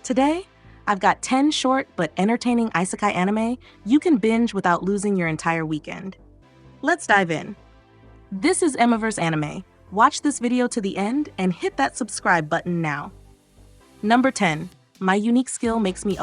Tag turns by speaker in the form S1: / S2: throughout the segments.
S1: Today, I've got 10 short but entertaining isekai anime you can binge without losing your entire weekend. Let's dive in. This is Emiverse Anime. Watch this video to the end and hit that subscribe button now. Number 10. My unique skill makes me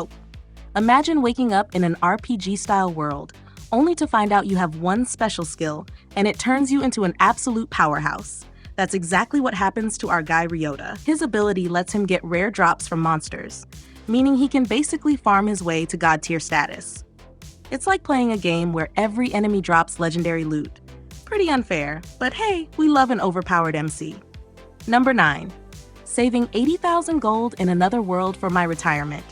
S1: Imagine waking up in an RPG-style world, only to find out you have one special skill, and it turns you into an absolute powerhouse. That's exactly what happens to our guy Ryota. His ability lets him get rare drops from monsters, meaning he can basically farm his way to god-tier status. It's like playing a game where every enemy drops legendary loot. Pretty unfair, but hey, we love an overpowered MC. Number 9. Saving 80,000 gold in another world for my retirement.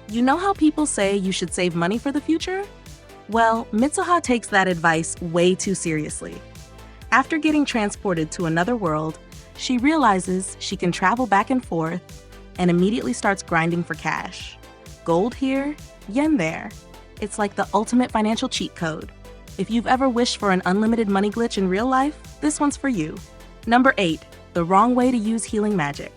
S1: You know how people say you should save money for the future? Well, Mitsuha takes that advice way too seriously. After getting transported to another world, she realizes she can travel back and forth and immediately starts grinding for cash. Gold here, yen there. It's like the ultimate financial cheat code. If you've ever wished for an unlimited money glitch in real life, this one's for you. Number 8. The wrong way to use healing magic.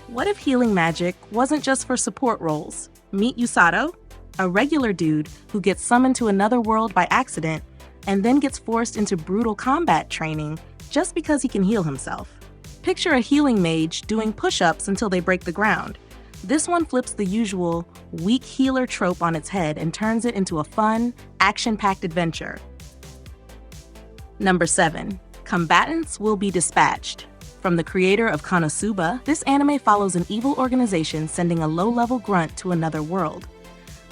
S1: What if healing magic wasn't just for support roles? Meet Usato, a regular dude who gets summoned to another world by accident and then gets forced into brutal combat training just because he can heal himself. Picture a healing mage doing push-ups until they break the ground. This one flips the usual weak healer trope on its head and turns it into a fun, action-packed adventure. Number 7. Combatants will be dispatched. From the creator of Konosuba, this anime follows an evil organization sending a low-level grunt to another world.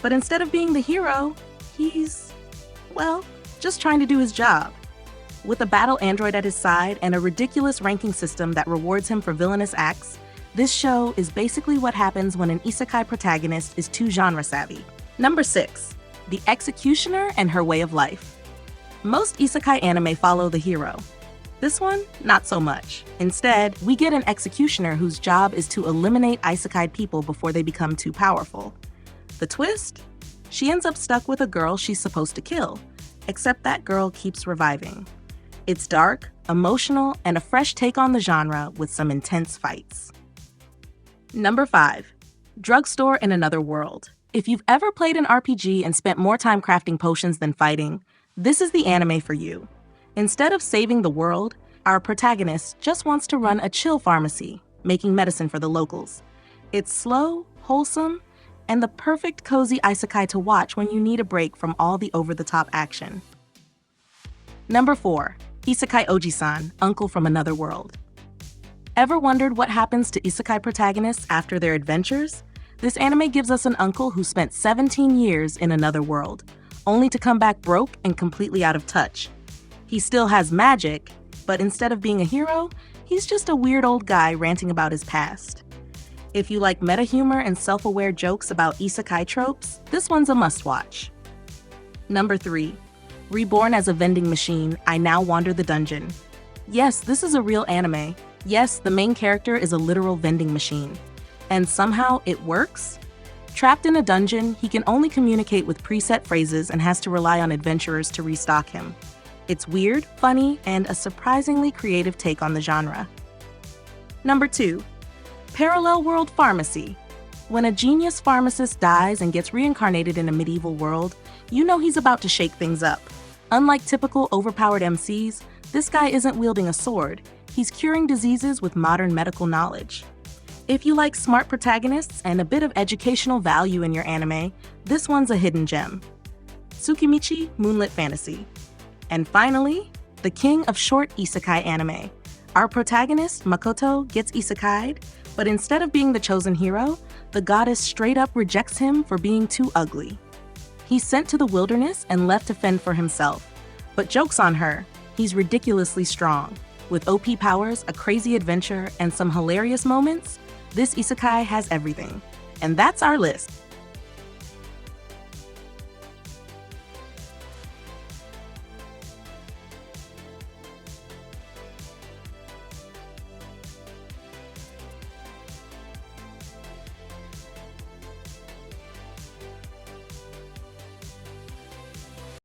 S1: But instead of being the hero, he's, well, just trying to do his job. With a battle android at his side and a ridiculous ranking system that rewards him for villainous acts, this show is basically what happens when an isekai protagonist is too genre-savvy. Number 6. The Executioner and Her Way of Life. Most isekai anime follow the hero. This one, not so much. Instead, we get an executioner whose job is to eliminate isekai people before they become too powerful. The twist? She ends up stuck with a girl she's supposed to kill, except that girl keeps reviving. It's dark, emotional, and a fresh take on the genre with some intense fights. Number 5. Drugstore in Another World. If you've ever played an RPG and spent more time crafting potions than fighting, this is the anime for you. Instead of saving the world, our protagonist just wants to run a chill pharmacy, making medicine for the locals. It's slow, wholesome, and the perfect cozy isekai to watch when you need a break from all the over-the-top action. Number 4. Isekai Oji-san, Uncle from Another World. Ever wondered what happens to isekai protagonists after their adventures? This anime gives us an uncle who spent 17 years in another world, only to come back broke and completely out of touch. He still has magic, but instead of being a hero, he's just a weird old guy ranting about his past. If you like meta humor and self-aware jokes about isekai tropes, this one's a must-watch. Number 3. Reborn as a vending machine, I now wander the dungeon. Yes, this is a real anime. Yes, the main character is a literal vending machine. And somehow it works? Trapped in a dungeon, he can only communicate with preset phrases and has to rely on adventurers to restock him. It's weird, funny, and a surprisingly creative take on the genre. Number 2. Parallel World Pharmacy. When a genius pharmacist dies and gets reincarnated in a medieval world, you know he's about to shake things up. Unlike typical overpowered MCs, this guy isn't wielding a sword. He's curing diseases with modern medical knowledge. If you like smart protagonists and a bit of educational value in your anime, this one's a hidden gem. Tsukimichi Moonlit Fantasy. And finally, the king of short isekai anime. Our protagonist, Makoto, gets isekai'd, but instead of being the chosen hero, the goddess straight up rejects him for being too ugly. He's sent to the wilderness and left to fend for himself. But joke's on her, he's ridiculously strong. With OP powers, a crazy adventure, and some hilarious moments, this isekai has everything. And that's our list.